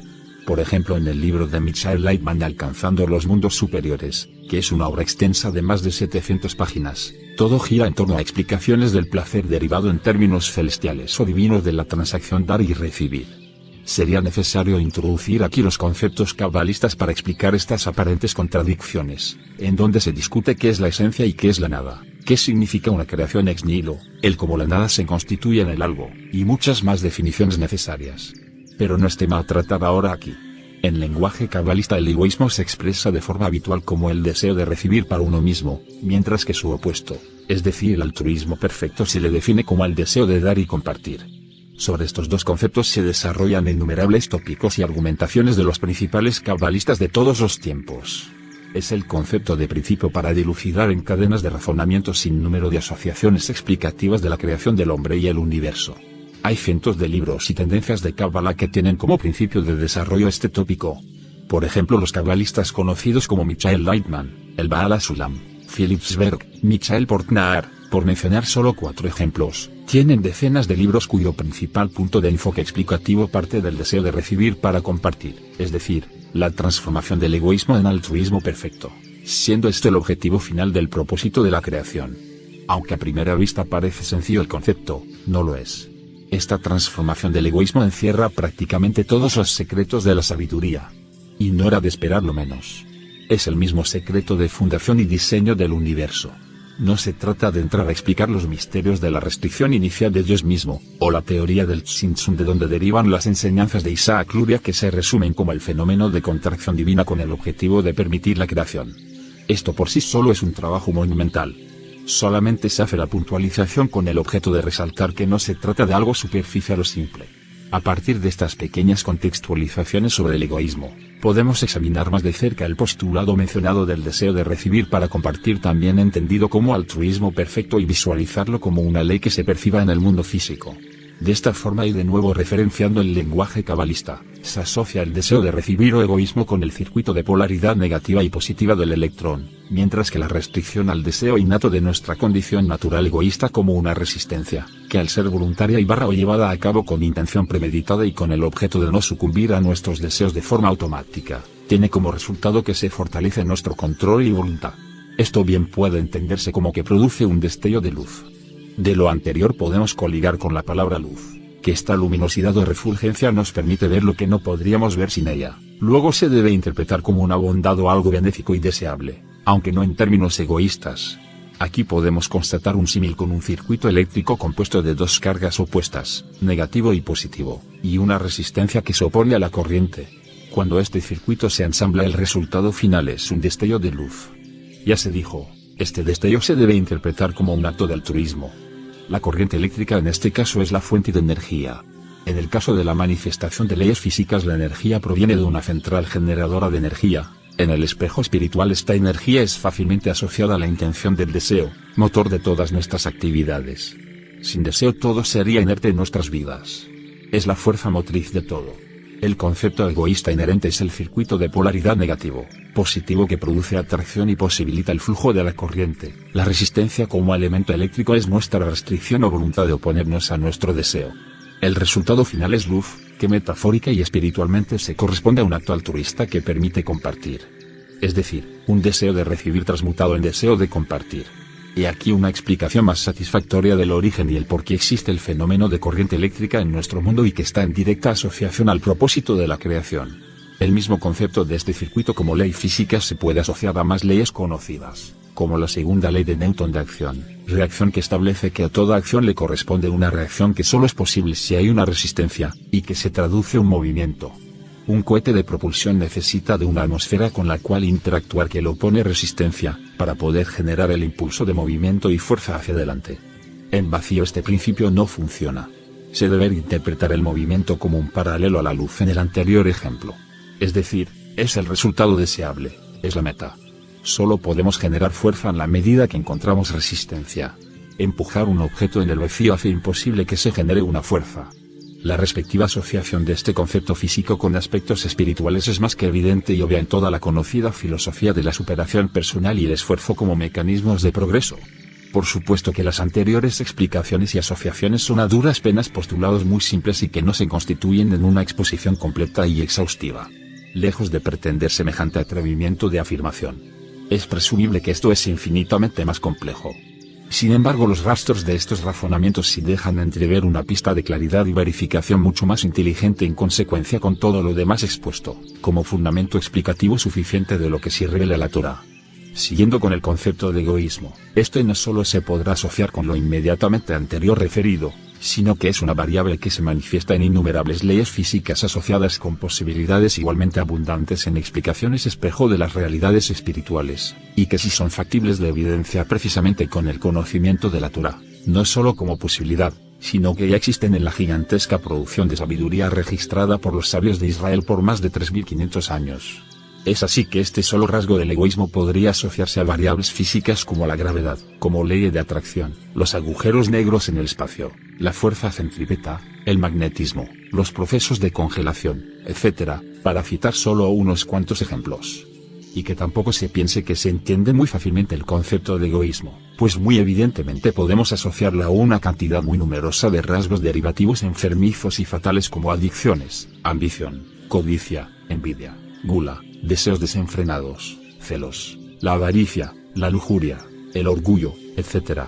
Por ejemplo, en el libro de Michael Lightman Alcanzando los mundos superiores, que es una obra extensa de más de 700 páginas, todo gira en torno a explicaciones del placer derivado en términos celestiales o divinos de la transacción dar y recibir. Sería necesario introducir aquí los conceptos cabalistas para explicar estas aparentes contradicciones, en donde se discute qué es la esencia y qué es la nada, qué significa una creación ex nihilo, el cómo la nada se constituye en el algo, y muchas más definiciones necesarias. Pero no es tema a tratar ahora aquí. En lenguaje cabalista el egoísmo se expresa de forma habitual como el deseo de recibir para uno mismo, mientras que su opuesto, es decir el altruismo perfecto, se le define como el deseo de dar y compartir. Sobre estos dos conceptos se desarrollan innumerables tópicos y argumentaciones de los principales cabalistas de todos los tiempos. Es el concepto de principio para dilucidar en cadenas de razonamiento sin número de asociaciones explicativas de la creación del hombre y el universo. Hay cientos de libros y tendencias de Kabbalah que tienen como principio de desarrollo este tópico. Por ejemplo, los cabalistas conocidos como Michael Lightman, el Baal HaSulam, Philip Sberg, Michael Portnar, por mencionar solo 4 ejemplos, tienen decenas de libros cuyo principal punto de enfoque explicativo parte del deseo de recibir para compartir, es decir, la transformación del egoísmo en altruismo perfecto, siendo este el objetivo final del propósito de la creación. Aunque a primera vista parece sencillo el concepto, no lo es. Esta transformación del egoísmo encierra prácticamente todos los secretos de la sabiduría. Y no era de esperar lo menos. Es el mismo secreto de fundación y diseño del universo. No se trata de entrar a explicar los misterios de la restricción inicial de Dios mismo, o la teoría del Tzimtzum de donde derivan las enseñanzas de Isaac Luria que se resumen como el fenómeno de contracción divina con el objetivo de permitir la creación. Esto por sí solo es un trabajo monumental. Solamente se hace la puntualización con el objeto de resaltar que no se trata de algo superficial o simple. A partir de estas pequeñas contextualizaciones sobre el egoísmo, podemos examinar más de cerca el postulado mencionado del deseo de recibir para compartir, también entendido como altruismo perfecto, y visualizarlo como una ley que se perciba en el mundo físico. De esta forma, y de nuevo referenciando el lenguaje cabalista, se asocia el deseo de recibir o egoísmo con el circuito de polaridad negativa y positiva del electrón, mientras que la restricción al deseo innato de nuestra condición natural egoísta como una resistencia, que al ser voluntaria o llevada a cabo con intención premeditada y con el objeto de no sucumbir a nuestros deseos de forma automática, tiene como resultado que se fortalece nuestro control y voluntad. Esto bien puede entenderse como que produce un destello de luz. De lo anterior podemos coligar con la palabra luz, que esta luminosidad o refulgencia nos permite ver lo que no podríamos ver sin ella. Luego se debe interpretar como una bondad o algo benéfico y deseable, aunque no en términos egoístas. Aquí podemos constatar un símil con un circuito eléctrico compuesto de 2 cargas opuestas, negativo y positivo, y una resistencia que se opone a la corriente. Cuando este circuito se ensambla, el resultado final es un destello de luz. Ya se dijo, este destello se debe interpretar como un acto de altruismo. La corriente eléctrica en este caso es la fuente de energía. En el caso de la manifestación de leyes físicas, la energía proviene de una central generadora de energía. En el espejo espiritual, esta energía es fácilmente asociada a la intención del deseo, motor de todas nuestras actividades. Sin deseo todo sería inerte en nuestras vidas. Es la fuerza motriz de todo. El concepto egoísta inherente es el circuito de polaridad negativo-positivo que produce atracción y posibilita el flujo de la corriente. La resistencia como elemento eléctrico es nuestra restricción o voluntad de oponernos a nuestro deseo. El resultado final es luz, que metafórica y espiritualmente se corresponde a un acto altruista que permite compartir. Es decir, un deseo de recibir transmutado en deseo de compartir. Y aquí una explicación más satisfactoria del origen y el por qué existe el fenómeno de corriente eléctrica en nuestro mundo y que está en directa asociación al propósito de la creación. El mismo concepto de este circuito como ley física se puede asociar a más leyes conocidas, como la segunda ley de Newton de acción-reacción, que establece que a toda acción le corresponde una reacción que solo es posible si hay una resistencia, y que se traduce en un movimiento. Un cohete de propulsión necesita de una atmósfera con la cual interactuar que le opone resistencia, para poder generar el impulso de movimiento y fuerza hacia adelante. En vacío este principio no funciona. Se debe interpretar el movimiento como un paralelo a la luz en el anterior ejemplo. Es decir, es el resultado deseable, es la meta. Solo podemos generar fuerza en la medida que encontramos resistencia. Empujar un objeto en el vacío hace imposible que se genere una fuerza. La respectiva asociación de este concepto físico con aspectos espirituales es más que evidente y obvia en toda la conocida filosofía de la superación personal y el esfuerzo como mecanismos de progreso. Por supuesto que las anteriores explicaciones y asociaciones son a duras penas postulados muy simples y que no se constituyen en una exposición completa y exhaustiva. Lejos de pretender semejante atrevimiento de afirmación, es presumible que esto es infinitamente más complejo. Sin embargo, los rastros de estos razonamientos sí dejan entrever una pista de claridad y verificación mucho más inteligente en consecuencia con todo lo demás expuesto, como fundamento explicativo suficiente de lo que sí revela la Torá. Siguiendo con el concepto de egoísmo, este no solo se podrá asociar con lo inmediatamente anterior referido, sino que es una variable que se manifiesta en innumerables leyes físicas asociadas con posibilidades igualmente abundantes en explicaciones espejo de las realidades espirituales, y que sí son factibles de evidenciar precisamente con el conocimiento de la Torá, no solo como posibilidad, sino que ya existen en la gigantesca producción de sabiduría registrada por los sabios de Israel por más de 3500 años. Es así que este solo rasgo del egoísmo podría asociarse a variables físicas como la gravedad, como ley de atracción, los agujeros negros en el espacio, la fuerza centrípeta, el magnetismo, los procesos de congelación, etc., para citar solo unos cuantos ejemplos. Y que tampoco se piense que se entiende muy fácilmente el concepto de egoísmo, pues muy evidentemente podemos asociarlo a una cantidad muy numerosa de rasgos derivativos enfermizos y fatales como adicciones, ambición, codicia, envidia, gula, deseos desenfrenados, celos, la avaricia, la lujuria, el orgullo, etc.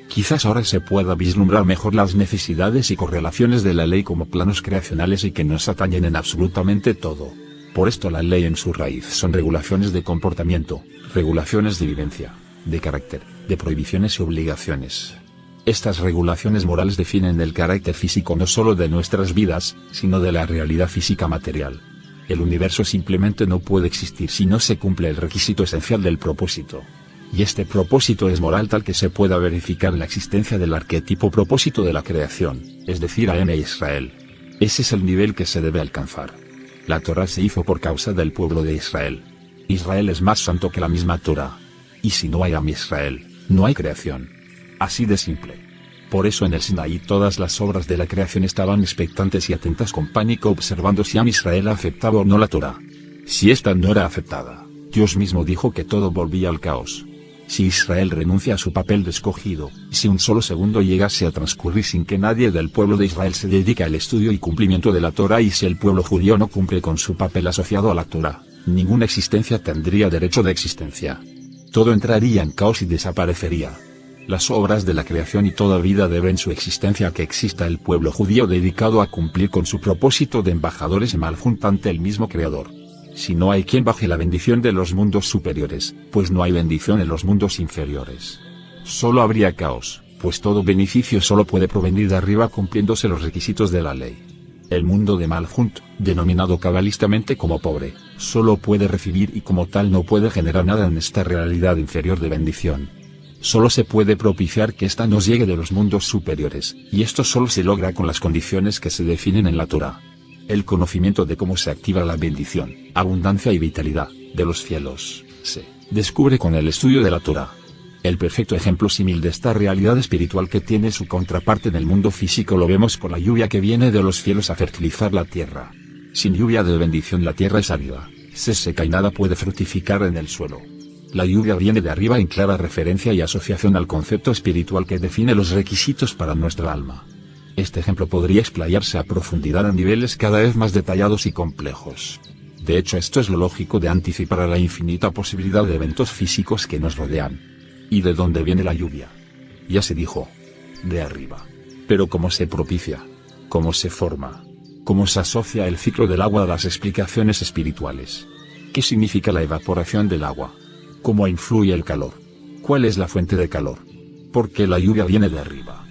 Quizás ahora se pueda vislumbrar mejor las necesidades y correlaciones de la ley como planos creacionales y que nos atañen en absolutamente todo. Por esto la ley en su raíz son regulaciones de comportamiento, regulaciones de vivencia, de carácter, de prohibiciones y obligaciones. Estas regulaciones morales definen el carácter físico no solo de nuestras vidas, sino de la realidad física material. El universo simplemente no puede existir si no se cumple el requisito esencial del propósito. Y este propósito es moral tal que se pueda verificar la existencia del arquetipo propósito de la creación, es decir, Am Israel. Ese es el nivel que se debe alcanzar. La Torá se hizo por causa del pueblo de Israel. Israel es más santo que la misma Torá. Y si no hay Am Israel, no hay creación. Así de simple. Por eso en el Sinaí todas las obras de la creación estaban expectantes y atentas con pánico observando si Am Israel aceptaba o no la Torá. Si esta no era aceptada, Dios mismo dijo que todo volvía al caos. Si Israel renuncia a su papel de escogido, si un solo segundo llegase a transcurrir sin que nadie del pueblo de Israel se dedique al estudio y cumplimiento de la Torá y si el pueblo judío no cumple con su papel asociado a la Torá, ninguna existencia tendría derecho de existencia. Todo entraría en caos y desaparecería. Las obras de la creación y toda vida deben su existencia a que exista el pueblo judío dedicado a cumplir con su propósito de embajadores en Malhut ante el mismo Creador. Si no hay quien baje la bendición de los mundos superiores, pues no hay bendición en los mundos inferiores. Solo habría caos, pues todo beneficio solo puede provenir de arriba cumpliéndose los requisitos de la ley. El mundo de Malhut, denominado cabalistamente como pobre, solo puede recibir y como tal no puede generar nada en esta realidad inferior de bendición. Solo se puede propiciar que ésta nos llegue de los mundos superiores, y esto solo se logra con las condiciones que se definen en la Torá. El conocimiento de cómo se activa la bendición, abundancia y vitalidad de los cielos se descubre con el estudio de la Torá. El perfecto ejemplo símil de esta realidad espiritual que tiene su contraparte en el mundo físico lo vemos con la lluvia que viene de los cielos a fertilizar la tierra. Sin lluvia de bendición la tierra es árida, se seca y nada puede fructificar en el suelo. La lluvia viene de arriba en clara referencia y asociación al concepto espiritual que define los requisitos para nuestra alma. Este ejemplo podría explayarse a profundidad a niveles cada vez más detallados y complejos. De hecho, esto es lo lógico de anticipar a la infinita posibilidad de eventos físicos que nos rodean. ¿Y de dónde viene la lluvia? Ya se dijo. De arriba. Pero ¿cómo se propicia? ¿Cómo se forma? ¿Cómo se asocia el ciclo del agua a las explicaciones espirituales? ¿Qué significa la evaporación del agua? ¿Cómo influye el calor? ¿Cuál es la fuente de calor? ¿Por qué la lluvia viene de arriba?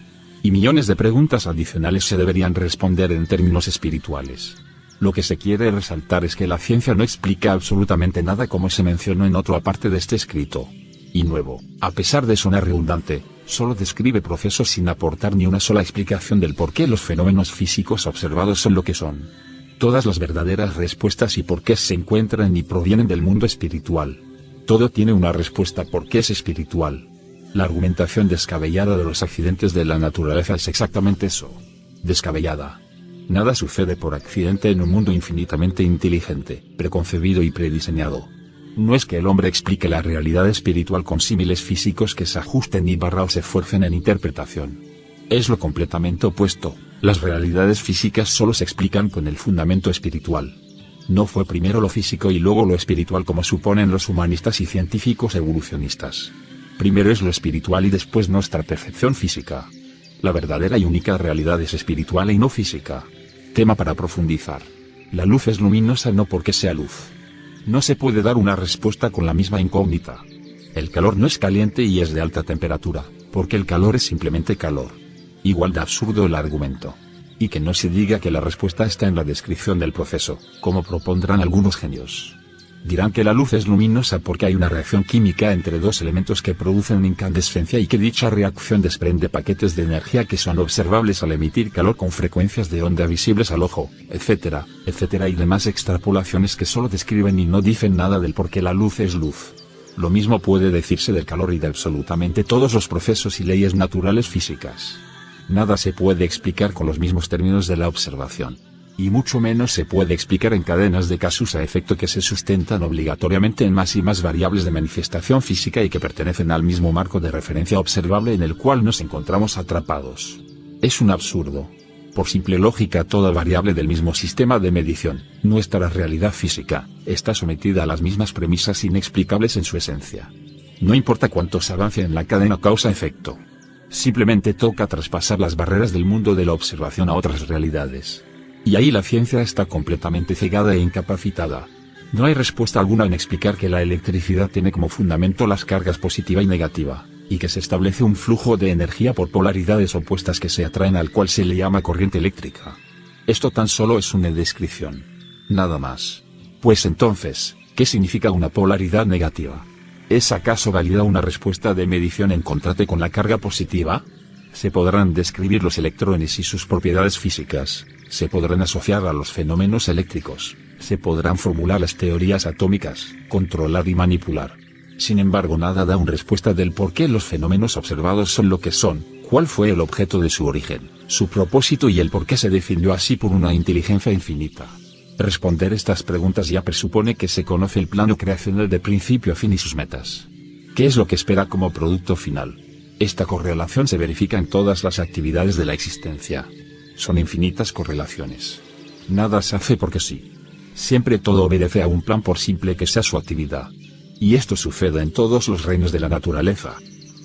Y millones de preguntas adicionales se deberían responder en términos espirituales. Lo que se quiere resaltar es que la ciencia no explica absolutamente nada como se mencionó en otra parte de este escrito. Y nuevo, a pesar de sonar redundante, solo describe procesos sin aportar ni una sola explicación del por qué los fenómenos físicos observados son lo que son. Todas las verdaderas respuestas y por qué se encuentran y provienen del mundo espiritual. Todo tiene una respuesta porque es espiritual. La argumentación descabellada de los accidentes de la naturaleza es exactamente eso. Descabellada. Nada sucede por accidente en un mundo infinitamente inteligente, preconcebido y prediseñado. No es que el hombre explique la realidad espiritual con símiles físicos que se ajusten y o se esfuercen en interpretación. Es lo completamente opuesto. Las realidades físicas solo se explican con el fundamento espiritual. No fue primero lo físico y luego lo espiritual como suponen los humanistas y científicos evolucionistas. Primero es lo espiritual y después nuestra percepción física. La verdadera y única realidad es espiritual y no física. Tema para profundizar. La luz es luminosa no porque sea luz. No se puede dar una respuesta con la misma incógnita. El calor no es caliente y es de alta temperatura, porque el calor es simplemente calor. Igual de absurdo el argumento. Y que no se diga que la respuesta está en la descripción del proceso, como propondrán algunos genios. Dirán que la luz es luminosa porque hay una reacción química entre dos elementos que producen incandescencia y que dicha reacción desprende paquetes de energía que son observables al emitir calor con frecuencias de onda visibles al ojo, etcétera, etcétera y demás extrapolaciones que solo describen y no dicen nada del por qué la luz es luz. Lo mismo puede decirse del calor y de absolutamente todos los procesos y leyes naturales físicas. Nada se puede explicar con los mismos términos de la observación. Y mucho menos se puede explicar en cadenas de casos a efecto que se sustentan obligatoriamente en más y más variables de manifestación física y que pertenecen al mismo marco de referencia observable en el cual nos encontramos atrapados. Es un absurdo. Por simple lógica, toda variable del mismo sistema de medición, nuestra realidad física, está sometida a las mismas premisas inexplicables en su esencia. No importa cuánto se avance en la cadena causa-efecto. Simplemente toca traspasar las barreras del mundo de la observación a otras realidades. Y ahí la ciencia está completamente cegada e incapacitada. No hay respuesta alguna en explicar que la electricidad tiene como fundamento las cargas positiva y negativa, y que se establece un flujo de energía por polaridades opuestas que se atraen, al cual se le llama corriente eléctrica. Esto tan solo es una descripción. Nada más. Pues entonces, ¿qué significa una polaridad negativa? ¿Es acaso válida una respuesta de medición en contraste con la carga positiva? Se podrán describir los electrones y sus propiedades físicas, se podrán asociar a los fenómenos eléctricos, se podrán formular las teorías atómicas, controlar y manipular. Sin embargo, nada da una respuesta del por qué los fenómenos observados son lo que son, cuál fue el objeto de su origen, su propósito y el por qué se definió así por una inteligencia infinita. Responder estas preguntas ya presupone que se conoce el plano creacional de principio a fin y sus metas. ¿Qué es lo que espera como producto final? Esta correlación se verifica en todas las actividades de la existencia. Son infinitas correlaciones. Nada se hace porque sí. Siempre todo obedece a un plan por simple que sea su actividad. Y esto sucede en todos los reinos de la naturaleza.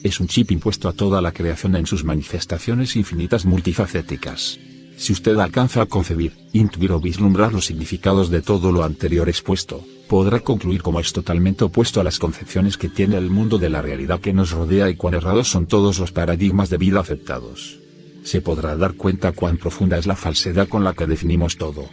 Es un chip impuesto a toda la creación en sus manifestaciones infinitas multifacéticas. Si usted alcanza a concebir, intuir o vislumbrar los significados de todo lo anterior expuesto, podrá concluir cómo es totalmente opuesto a las concepciones que tiene el mundo de la realidad que nos rodea y cuán errados son todos los paradigmas de vida aceptados. Se podrá dar cuenta cuán profunda es la falsedad con la que definimos todo.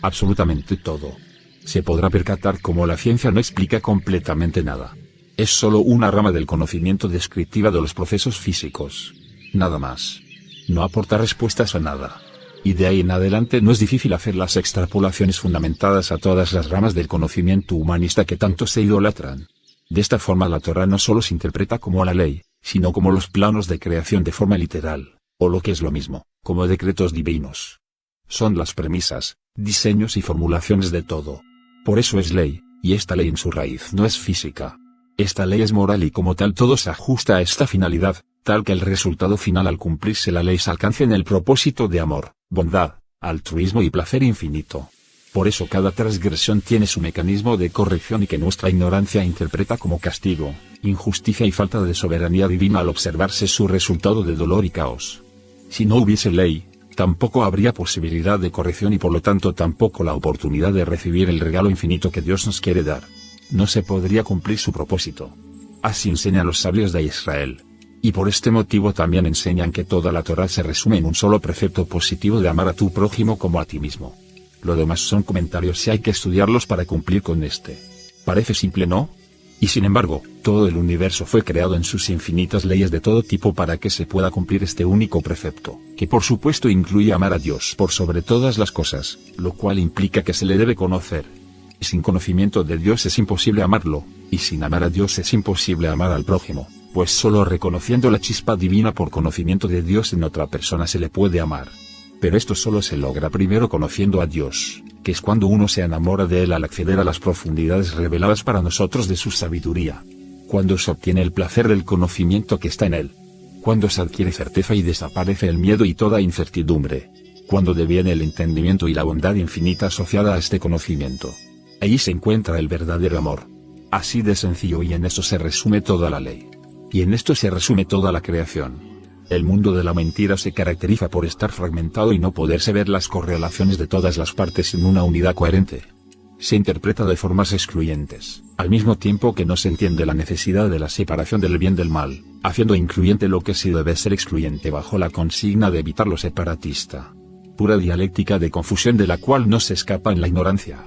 Absolutamente todo. Se podrá percatar cómo la ciencia no explica completamente nada. Es solo una rama del conocimiento descriptiva de los procesos físicos. Nada más. No aporta respuestas a nada. Y de ahí en adelante no es difícil hacer las extrapolaciones fundamentadas a todas las ramas del conocimiento humanista que tanto se idolatran. De esta forma la Torá no solo se interpreta como la ley, sino como los planos de creación de forma literal, o lo que es lo mismo, como decretos divinos. Son las premisas, diseños y formulaciones de todo. Por eso es ley, y esta ley en su raíz no es física. Esta ley es moral y como tal todo se ajusta a esta finalidad, tal que el resultado final al cumplirse la ley se alcance en el propósito de amor, bondad, altruismo y placer infinito. Por eso cada transgresión tiene su mecanismo de corrección y que nuestra ignorancia interpreta como castigo, injusticia y falta de soberanía divina al observarse su resultado de dolor y caos. Si no hubiese ley, tampoco habría posibilidad de corrección y por lo tanto tampoco la oportunidad de recibir el regalo infinito que Dios nos quiere dar. No se podría cumplir su propósito. Así enseñan los sabios de Israel. Y por este motivo también enseñan que toda la Torá se resume en un solo precepto positivo de amar a tu prójimo como a ti mismo. Lo demás son comentarios y hay que estudiarlos para cumplir con este. Parece simple, ¿no? Y sin embargo, todo el universo fue creado en sus infinitas leyes de todo tipo para que se pueda cumplir este único precepto, que por supuesto incluye amar a Dios por sobre todas las cosas, lo cual implica que se le debe conocer. Sin conocimiento de Dios es imposible amarlo, y sin amar a Dios es imposible amar al prójimo, pues solo reconociendo la chispa divina por conocimiento de Dios en otra persona se le puede amar. Pero esto solo se logra primero conociendo a Dios, que es cuando uno se enamora de Él al acceder a las profundidades reveladas para nosotros de su sabiduría. Cuando se obtiene el placer del conocimiento que está en Él. Cuando se adquiere certeza y desaparece el miedo y toda incertidumbre. Cuando deviene el entendimiento y la bondad infinita asociada a este conocimiento. Allí se encuentra el verdadero amor. Así de sencillo, y en esto se resume toda la ley. Y en esto se resume toda la creación. El mundo de la mentira se caracteriza por estar fragmentado y no poderse ver las correlaciones de todas las partes en una unidad coherente. Se interpreta de formas excluyentes, al mismo tiempo que no se entiende la necesidad de la separación del bien del mal, haciendo incluyente lo que sí debe ser excluyente bajo la consigna de evitar lo separatista. Pura dialéctica de confusión de la cual no se escapa en la ignorancia.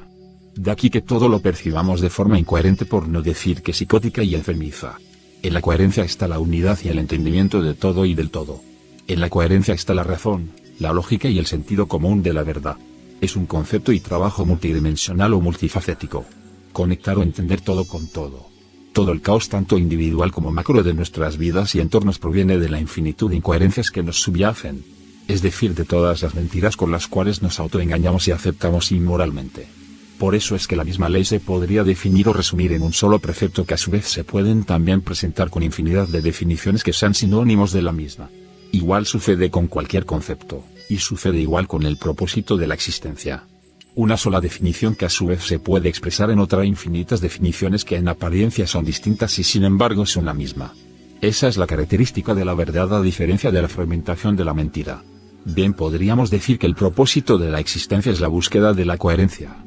De aquí que todo lo percibamos de forma incoherente, por no decir que psicótica y enfermiza. En la coherencia está la unidad y el entendimiento de todo y del todo. En la coherencia está la razón, la lógica y el sentido común de la verdad. Es un concepto y trabajo multidimensional o multifacético. Conectar o entender todo con todo. Todo el caos tanto individual como macro de nuestras vidas y entornos proviene de la infinitud de incoherencias que nos subyacen. Es decir, de todas las mentiras con las cuales nos autoengañamos y aceptamos inmoralmente. Por eso es que la misma ley se podría definir o resumir en un solo precepto que a su vez se pueden también presentar con infinidad de definiciones que sean sinónimos de la misma. Igual sucede con cualquier concepto, y sucede igual con el propósito de la existencia. Una sola definición que a su vez se puede expresar en otras infinitas definiciones que en apariencia son distintas y sin embargo son la misma. Esa es la característica de la verdad a diferencia de la fragmentación de la mentira. Bien podríamos decir que el propósito de la existencia es la búsqueda de la coherencia.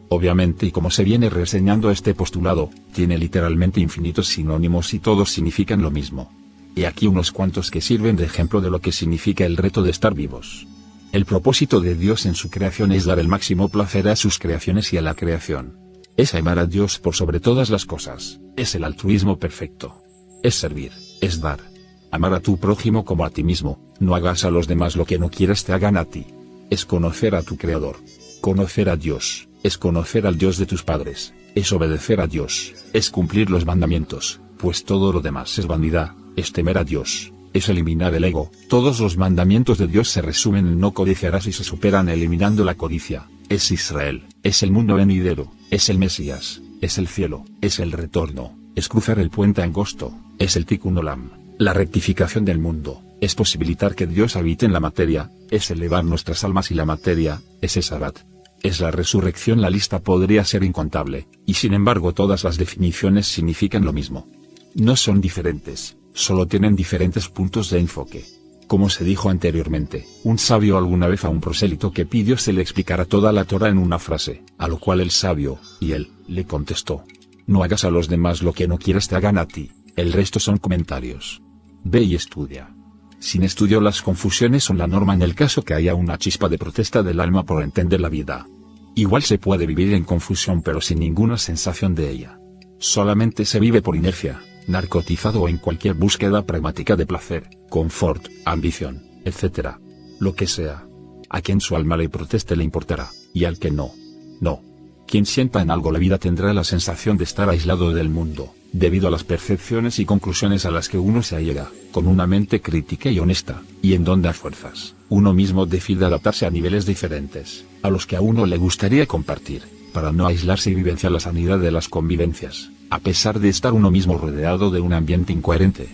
Obviamente, y como se viene reseñando este postulado, tiene literalmente infinitos sinónimos y todos significan lo mismo. Y aquí unos cuantos que sirven de ejemplo de lo que significa el reto de estar vivos. El propósito de Dios en su creación es dar el máximo placer a sus creaciones y a la creación. Es amar a Dios por sobre todas las cosas, es el altruismo perfecto. Es servir, es dar. Amar a tu prójimo como a ti mismo, no hagas a los demás lo que no quieras te hagan a ti. Es conocer a tu Creador. Conocer a Dios, es conocer al Dios de tus padres, es obedecer a Dios, es cumplir los mandamientos, pues todo lo demás es vanidad, es temer a Dios, es eliminar el ego. Todos los mandamientos de Dios se resumen en no codiciarás y se superan eliminando la codicia. Es Israel, es el mundo venidero, es el Mesías, es el cielo, es el retorno, es cruzar el puente angosto, es el Tikkun Olam, la rectificación del mundo, es posibilitar que Dios habite en la materia, es elevar nuestras almas y la materia, es el Sabbat. Es la resurrección. La lista podría ser incontable, y sin embargo todas las definiciones significan lo mismo. No son diferentes, solo tienen diferentes puntos de enfoque. Como se dijo anteriormente, un sabio alguna vez a un prosélito que pidió se le explicara toda la Torá en una frase, a lo cual el sabio, y él, le contestó: no hagas a los demás lo que no quieras te hagan a ti, el resto son comentarios. Ve y estudia. Sin estudio las confusiones son la norma en el caso que haya una chispa de protesta del alma por entender la vida. Igual se puede vivir en confusión pero sin ninguna sensación de ella. Solamente se vive por inercia, narcotizado o en cualquier búsqueda pragmática de placer, confort, ambición, etc. Lo que sea. A quien su alma le proteste le importará, y al que no, no. Quien sienta en algo la vida tendrá la sensación de estar aislado del mundo, debido a las percepciones y conclusiones a las que uno se allega, con una mente crítica y honesta, y en donde a fuerzas, uno mismo decide adaptarse a niveles diferentes, a los que a uno le gustaría compartir, para no aislarse y vivenciar la sanidad de las convivencias, a pesar de estar uno mismo rodeado de un ambiente incoherente.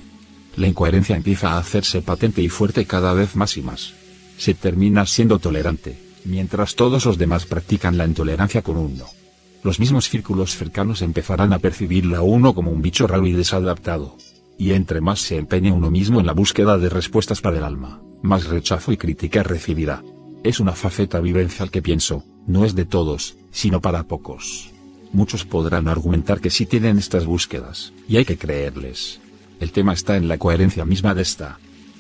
La incoherencia empieza a hacerse patente y fuerte cada vez más y más. Se termina siendo tolerante, mientras todos los demás practican la intolerancia con uno. Los mismos círculos cercanos empezarán a percibirlo a uno como un bicho raro y desadaptado. Y entre más se empeñe uno mismo en la búsqueda de respuestas para el alma, más rechazo y crítica recibirá. Es una faceta vivencial que pienso, no es de todos, sino para pocos. Muchos podrán argumentar que sí tienen estas búsquedas, y hay que creerles. El tema está en la coherencia misma de esta.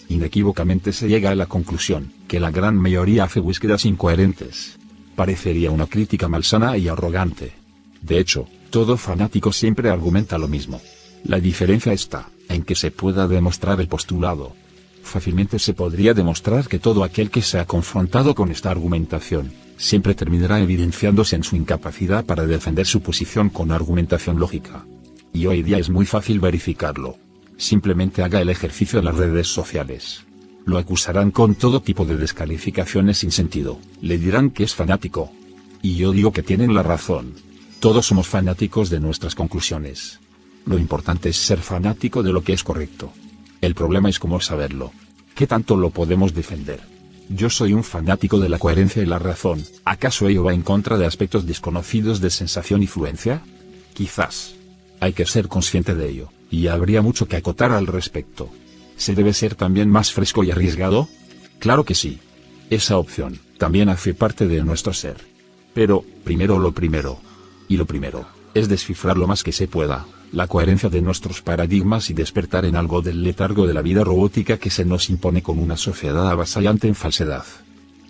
Inequívocamente se llega a la conclusión, que la gran mayoría hace búsquedas incoherentes. Parecería una crítica malsana y arrogante. De hecho, todo fanático siempre argumenta lo mismo. La diferencia está, en que se pueda demostrar el postulado. Fácilmente se podría demostrar que todo aquel que se ha confrontado con esta argumentación, siempre terminará evidenciándose en su incapacidad para defender su posición con argumentación lógica. Y hoy día es muy fácil verificarlo. Simplemente haga el ejercicio en las redes sociales. Lo acusarán con todo tipo de descalificaciones sin sentido, le dirán que es fanático. Y yo digo que tienen la razón. Todos somos fanáticos de nuestras conclusiones. Lo importante es ser fanático de lo que es correcto. El problema es cómo saberlo. ¿Qué tanto lo podemos defender? Yo soy un fanático de la coherencia y la razón. ¿Acaso ello va en contra de aspectos desconocidos de sensación y fluencia? Quizás. Hay que ser consciente de ello, y habría mucho que acotar al respecto. ¿Se debe ser también más fresco y arriesgado? Claro que sí. Esa opción también hace parte de nuestro ser. Pero, primero lo primero. Y lo primero, es descifrar lo más que se pueda, la coherencia de nuestros paradigmas y despertar en algo del letargo de la vida robótica que se nos impone con una sociedad avasallante en falsedad.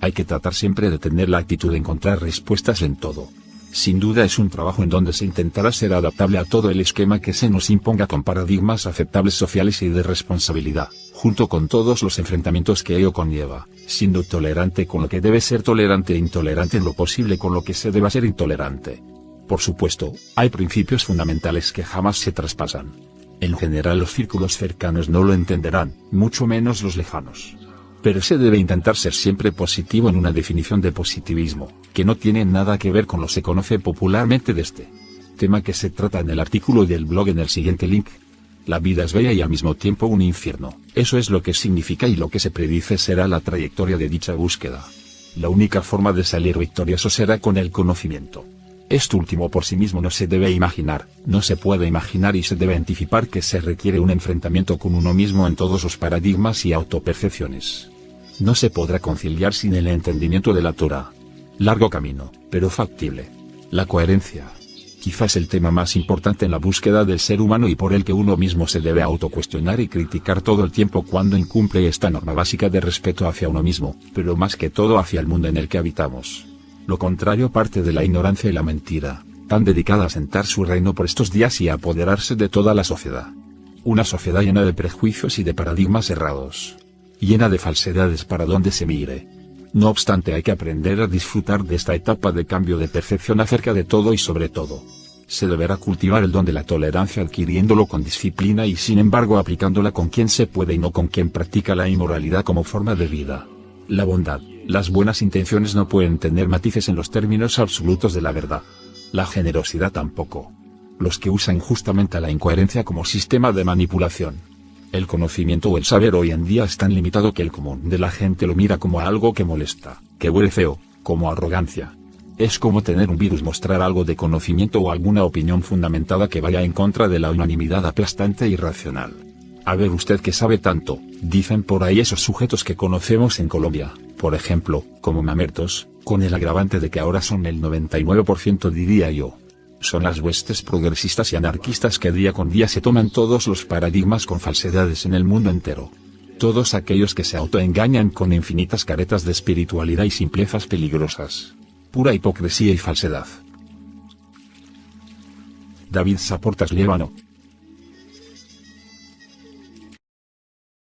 Hay que tratar siempre de tener la actitud de encontrar respuestas en todo. Sin duda es un trabajo en donde se intentará ser adaptable a todo el esquema que se nos imponga con paradigmas aceptables sociales y de responsabilidad, junto con todos los enfrentamientos que ello conlleva, siendo tolerante con lo que debe ser tolerante e intolerante en lo posible con lo que se deba ser intolerante. Por supuesto, hay principios fundamentales que jamás se traspasan. En general los círculos cercanos no lo entenderán, mucho menos los lejanos. Pero se debe intentar ser siempre positivo en una definición de positivismo, que no tiene nada que ver con lo que se conoce popularmente de este tema que se trata en el artículo del blog en el siguiente link. La vida es bella y al mismo tiempo un infierno, eso es lo que significa y lo que se predice será la trayectoria de dicha búsqueda. La única forma de salir victorioso será con el conocimiento. Esto último por sí mismo no se debe imaginar, no se puede imaginar y se debe anticipar que se requiere un enfrentamiento con uno mismo en todos los paradigmas y autopercepciones. No se podrá conciliar sin el entendimiento de la Torá. Largo camino, pero factible. La coherencia. Quizás el tema más importante en la búsqueda del ser humano y por el que uno mismo se debe autocuestionar y criticar todo el tiempo cuando incumple esta norma básica de respeto hacia uno mismo, pero más que todo hacia el mundo en el que habitamos. Lo contrario parte de la ignorancia y la mentira, tan dedicada a sentar su reino por estos días y a apoderarse de toda la sociedad. Una sociedad llena de prejuicios y de paradigmas errados. Llena de falsedades para donde se mire. No obstante hay que aprender a disfrutar de esta etapa de cambio de percepción acerca de todo y sobre todo. Se deberá cultivar el don de la tolerancia adquiriéndolo con disciplina y sin embargo aplicándola con quien se puede y no con quien practica la inmoralidad como forma de vida. La bondad, las buenas intenciones no pueden tener matices en los términos absolutos de la verdad. La generosidad tampoco. Los que usan justamente la incoherencia como sistema de manipulación. El conocimiento o el saber hoy en día es tan limitado que el común de la gente lo mira como algo que molesta, que huele feo, como arrogancia. Es como tener un virus, mostrar algo de conocimiento o alguna opinión fundamentada que vaya en contra de la unanimidad aplastante e irracional. A ver usted que sabe tanto, dicen por ahí esos sujetos que conocemos en Colombia, por ejemplo, como mamertos, con el agravante de que ahora son el 99% diría yo. Son las huestes progresistas y anarquistas que día con día se toman todos los paradigmas con falsedades en el mundo entero. Todos aquellos que se autoengañan con infinitas caretas de espiritualidad y simplezas peligrosas. Pura hipocresía y falsedad. David Saportas, Líbano.